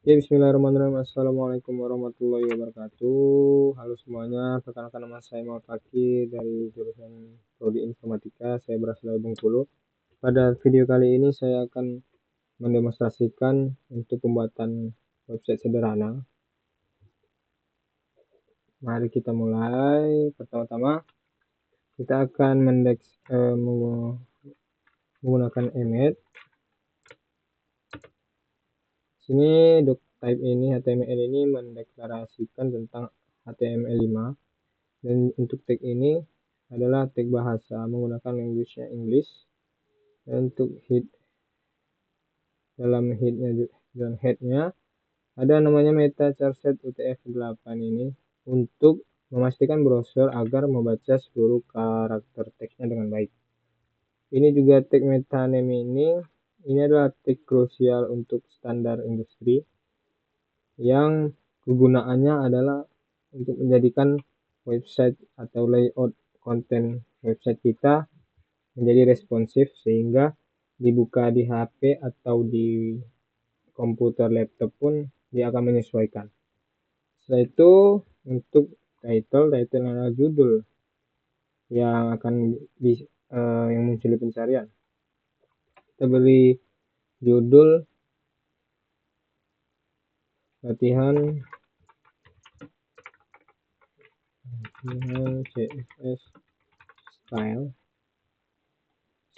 Ya, bismillahirrahmanirrahim. Assalamualaikum warahmatullahi wabarakatuh. Halo semuanya, perkenalkan nama saya Muhammad Fakih dari jurusan Prodi Informatika. Saya berasal dari Bengkulu. Pada video kali ini saya akan mendemonstrasikan untuk pembuatan website sederhana. Mari kita mulai. Pertama-tama kita akan menggunakan Emmet. Sini type ini HTML ini mendeklarasikan tentang HTML5, dan untuk tag ini adalah tag bahasa menggunakan language-nya English. Dan untuk dalam headnya ada namanya meta charset UTF-8 ini untuk memastikan browser agar membaca seluruh karakter teksnya dengan baik. Ini juga tag meta name ini adalah tag krusial untuk standar industri yang kegunaannya adalah untuk menjadikan website atau layout konten website kita menjadi responsif sehingga dibuka di HP atau di komputer laptop pun dia akan menyesuaikan. Setelah itu untuk title adalah judul yang akan yang muncul di pencarian. Kita beri judul latihan CSS style.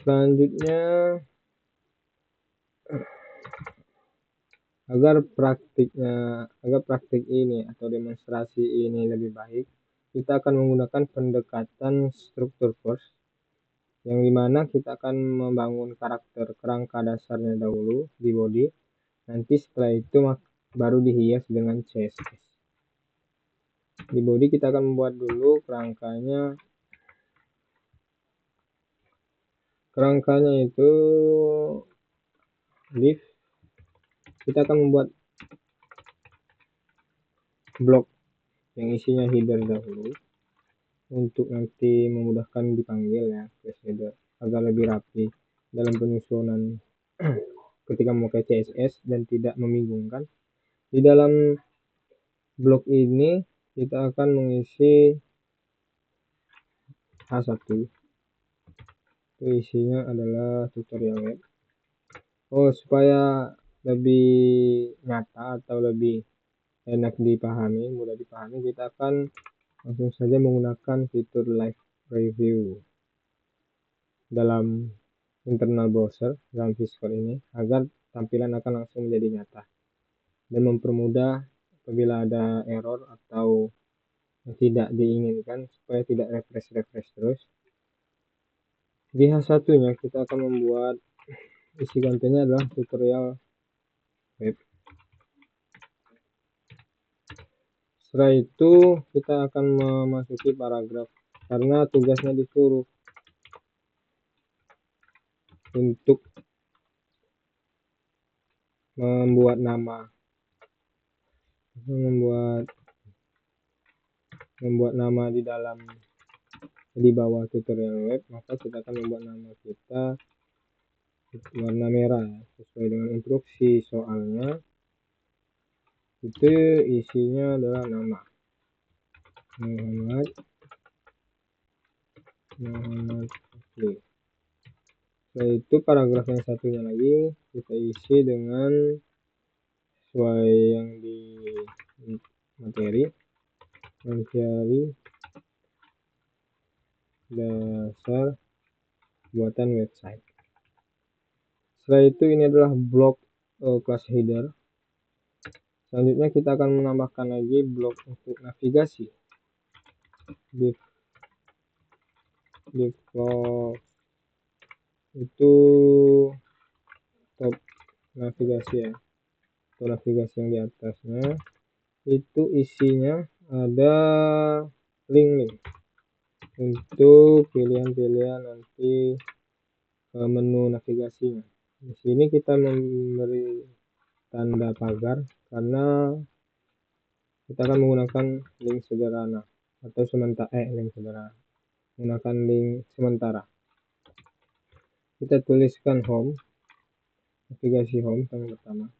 Selanjutnya, agar praktik ini atau demonstrasi ini lebih baik, kita akan menggunakan pendekatan struktur first, yang dimana kita akan membangun karakter kerangka dasarnya dahulu di body, nanti setelah itu baru dihias dengan CSS. Di body kita akan membuat dulu kerangkanya itu div. Kita akan membuat blok yang isinya header dahulu untuk nanti memudahkan dipanggil ya, class header, agar lebih rapi dalam penyusunan ketika memakai CSS dan tidak membingungkan. Di dalam blok ini kita akan mengisi H1, itu isinya adalah tutorial web. Supaya lebih nyata atau lebih enak dipahami, mudah dipahami, kita akan langsung saja menggunakan fitur live preview dalam internal browser dalam Visual ini agar tampilan akan langsung menjadi nyata dan mempermudah apabila ada error atau yang tidak diinginkan, supaya tidak refresh terus. Di H1 nya kita akan membuat isi kontennya adalah tutorial web. Setelah itu kita akan memasuki paragraf karena tugasnya disuruh untuk membuat nama di bawah tutorial web, maka kita akan membuat nama kita warna merah sesuai dengan instruksi soalnya. Itu isinya adalah nama Muhammad Oke. Setelah itu paragraf yang satunya lagi kita isi dengan sesuai yang di materi, mencari dasar buatan website. Setelah itu ini adalah blok class header. Selanjutnya kita akan menambahkan lagi blok untuk navigasi. Div close itu top navigasi ya, atau navigasi yang di atasnya itu isinya ada link untuk pilihan-pilihan nanti menu navigasinya. Di sini kita memberi tanda pagar karena kita akan menggunakan link sederhana atau menggunakan link sementara. Kita tuliskan home, navigasi home yang pertama.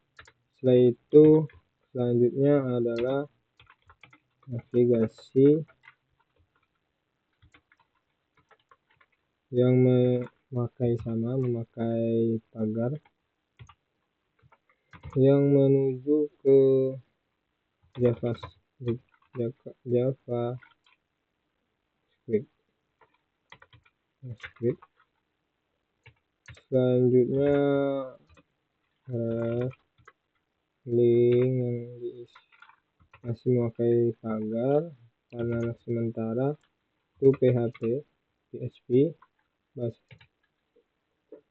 Setelah itu selanjutnya adalah navigasi yang memakai pagar yang menuju ke JavaScript. Selanjutnya link yang masih memakai pagar karena sementara itu PHP.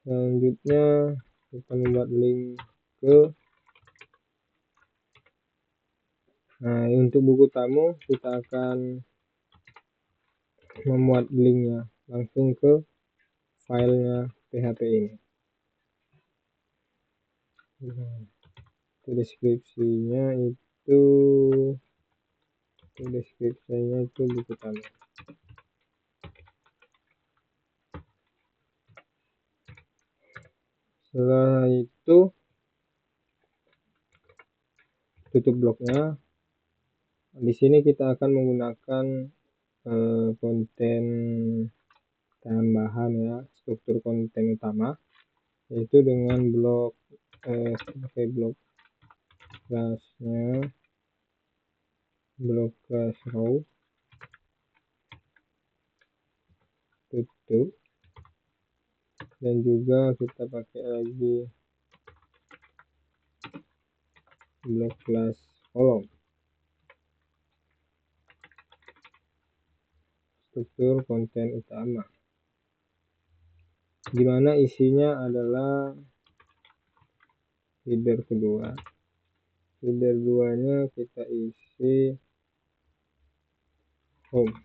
Selanjutnya kita membuat link ke untuk buku tamu kita akan memuat linknya langsung ke filenya PHP ini. Deskripsinya itu buku tamu. Setelah itu tutup bloknya. Di sini kita akan menggunakan konten tambahan ya, struktur konten utama, yaitu dengan blok pakai blok kelasnya, blok kelas row, tutup, dan juga kita pakai lagi blok kelas kolom, struktur konten utama, dimana isinya adalah header kedua. Header 2-nya kita isi home.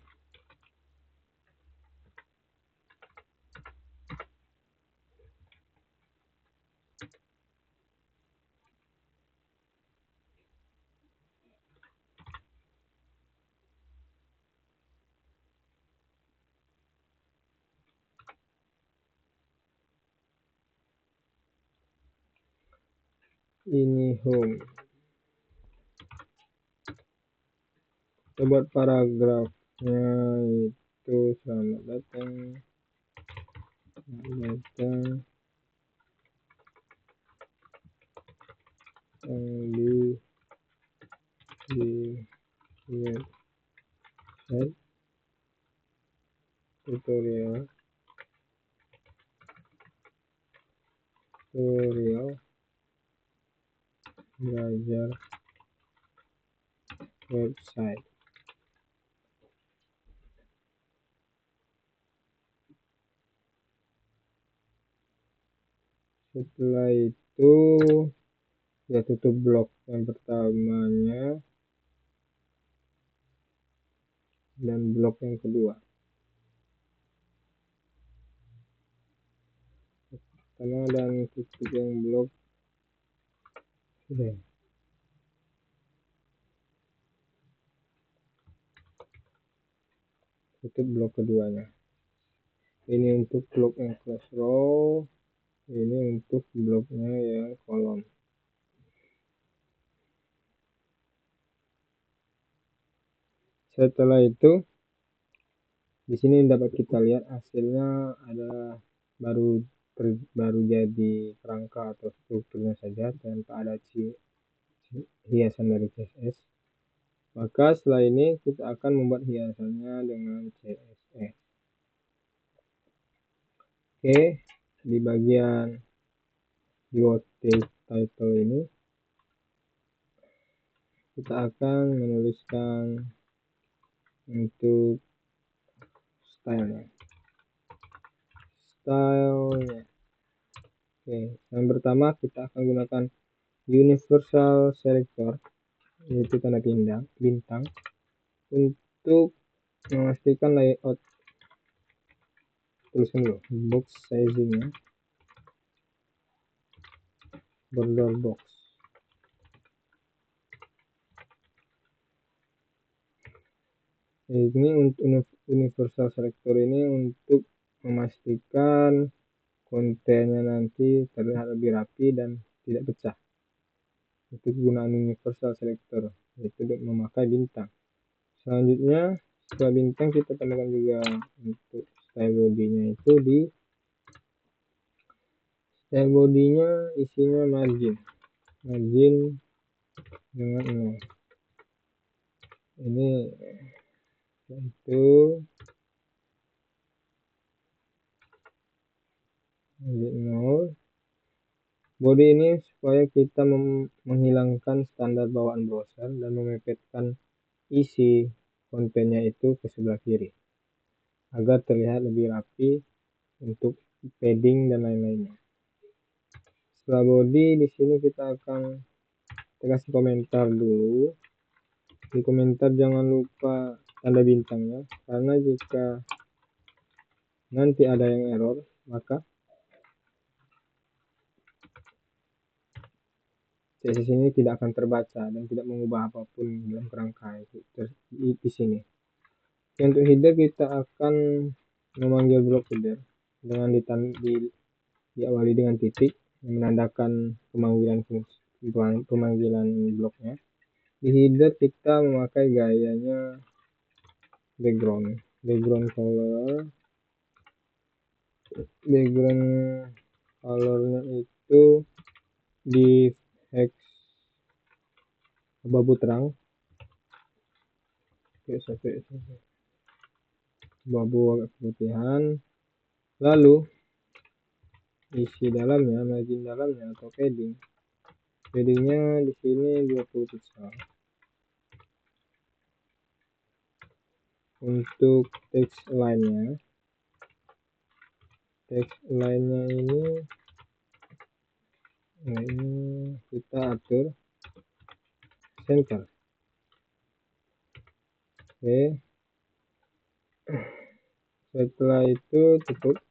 Ini home. Kita buat paragrafnya itu selamat datang di website tutorial belajar website. Setelah itu ya tutup blok yang pertamanya dan blok yang kedua. Pertama dan tutup yang blok tutup blok keduanya. Ini untuk blok yang kelas row, ini untuk bloknya yang kolom. Setelah itu di sini dapat kita lihat hasilnya ada baru jadi kerangka atau strukturnya saja tanpa ada hiasan dari CSS. Maka setelah ini kita akan membuat hiasannya dengan CSS. Oke, di bagian title ini kita akan menuliskan untuk stylenya. Oke, yang pertama kita akan gunakan universal selector, yaitu tanda bintang untuk memastikan layout tulisan dulu, box sizingnya, border box. Ini untuk universal selector ini untuk memastikan kontennya nanti terlihat lebih rapi dan tidak pecah. kegunaan universal selector, yaitu memakai bintang. Selanjutnya setelah bintang kita tambahkan juga untuk style body-nya itu di style body-nya isinya margin dengan 0. Ini itu margin 0. Body ini supaya kita menghilangkan standar bawaan browser dan memepetkan isi kontennya itu ke sebelah kiri agar terlihat lebih rapi untuk padding dan lain-lainnya. Setelah body, di sini kita akan kasih komentar dulu. Di komentar jangan lupa tanda bintangnya, karena jika nanti ada yang error maka CSS ini tidak akan terbaca dan tidak mengubah apapun dalam kerangka itu di sini. Untuk header kita akan memanggil blok header dengan diawali dengan titik yang menandakan pemanggilan bloknya. Di header kita memakai gayanya background colornya itu di hex abu terang, sampai abu agak keputihan. Lalu isi dalamnya, margin dalamnya atau paddingnya di sini 20 pixel. Untuk text line-nya ini kita atur center. Oke, setelah itu cukup.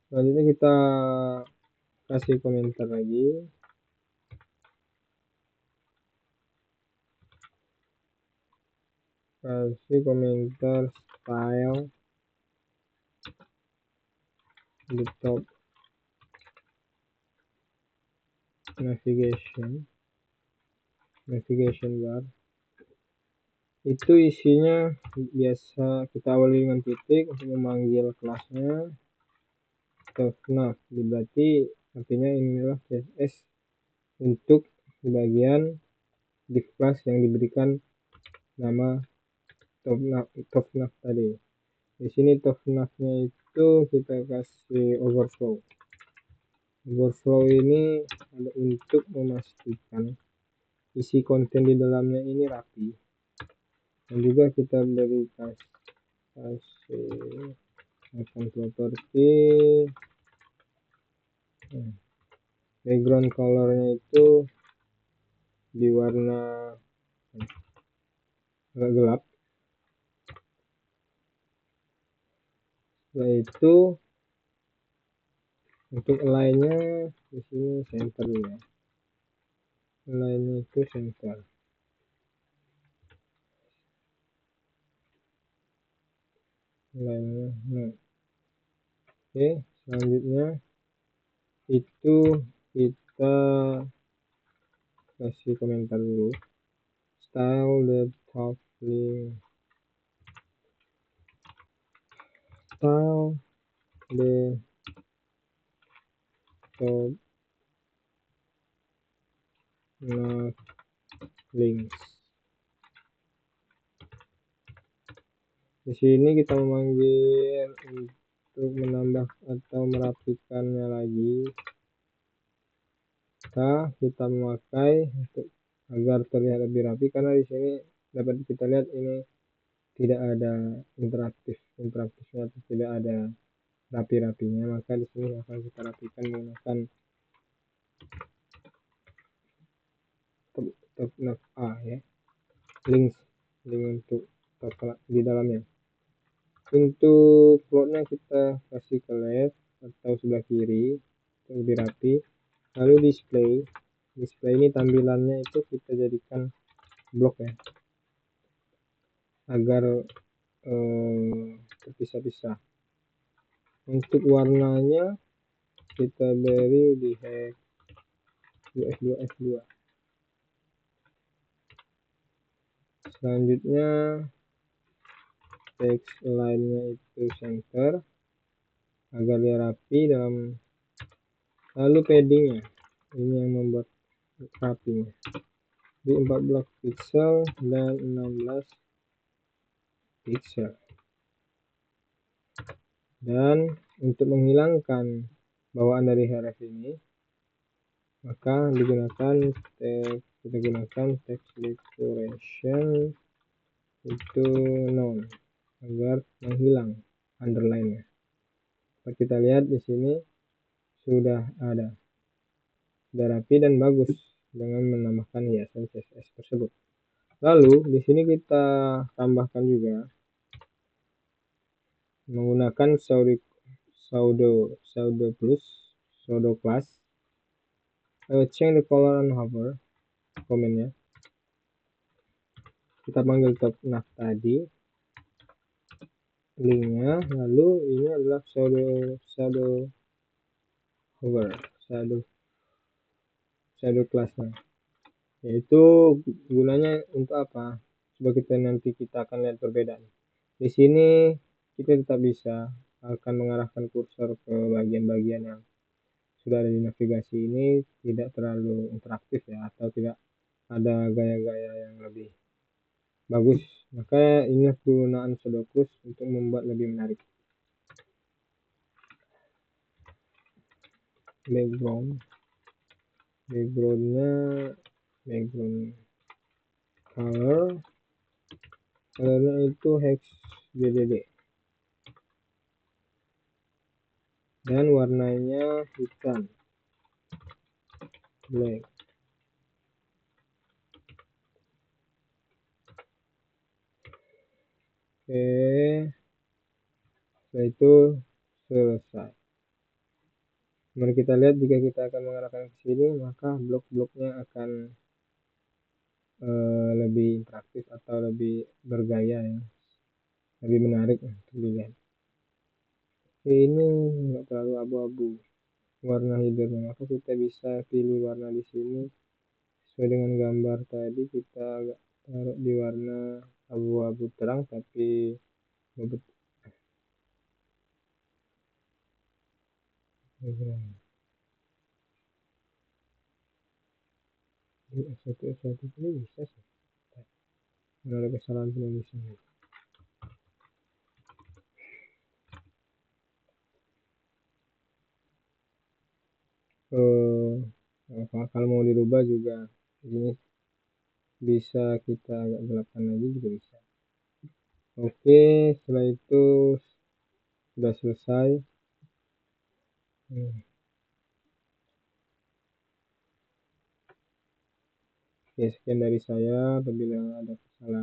Selanjutnya kita kasih komentar lagi. Kasih komentar style di top navigation bar. Itu isinya biasa kita awali dengan titik untuk memanggil kelasnya. Nav berarti artinya inilah CSS untuk di bagian div class yang diberikan nama top nav tadi. Di sini top navnya itu kita kasih overflow. Overflow ini ada untuk memastikan isi konten di dalamnya ini rapi, dan juga kita beri kasih akan properti background colornya itu di warna agak gelap. Setelah itu untuk align-nya di sini center ya. Align-nya itu center. Align-nya. Nah. Oke, selanjutnya itu kita kasih komentar dulu. Style the top link. Style the top nav links. Di sini kita memanggil untuk menambah atau merapikannya lagi. Kita memakai untuk agar terlihat lebih rapi, karena di sini dapat kita lihat ini tidak ada interaktifnya atau tidak ada rapi-rapinya, maka di sini akan kita rapikan menggunakan top nav ya, link untuk top di dalamnya. Untuk plotnya kita kasih ke left atau sebelah kiri lebih rapi. Lalu display ini tampilannya itu kita jadikan blok ya, agar terpisah-pisah. Untuk warnanya kita beri di hex F2. Selanjutnya text line-nya itu center agar dia rapi dalam, lalu paddingnya ini yang membuat rapinya di 14 pixel dan 16 pixel. Dan untuk menghilangkan bawaan dari href ini, maka kita gunakan text decoration itu none agar menghilang underline-nya. Kita lihat di sini sudah rapi dan bagus dengan menambahkan hiasan CSS tersebut. Lalu di sini kita tambahkan juga menggunakan pseudo class change the color and hover komennya. Kita panggil top nav tadi linknya, lalu ini adalah shadow classnya, yaitu gunanya untuk apa? Coba kita akan lihat perbedaan. Di sini kita tetap bisa akan mengarahkan kursor ke bagian-bagian yang sudah ada di navigasi ini, tidak terlalu interaktif ya, atau tidak ada gaya-gaya yang lebih bagus. Maka ini penggunaan shadow class untuk membuat lebih menarik. Backgroundnya background colornya itu hex BDD dan warnanya hitam black. Oke, setelah itu selesai. Mari kita lihat, jika kita akan mengarahkan ke sini, maka blok-bloknya akan lebih interaktif atau lebih bergaya ya, lebih menarik untuk dilihat. Ini nggak terlalu abu-abu warna headernya, maka kita bisa pilih warna di sini sesuai dengan gambar tadi. Kita agak taruh di warna abu-abu terang tapi satu ini bisa sih, ada kesalahan penulisan. Kalau mau dirubah juga ini bisa, kita agak gelapkan lagi juga bisa. Oke, setelah itu sudah selesai. Oke, sekian dari saya. Apabila ada kesalahan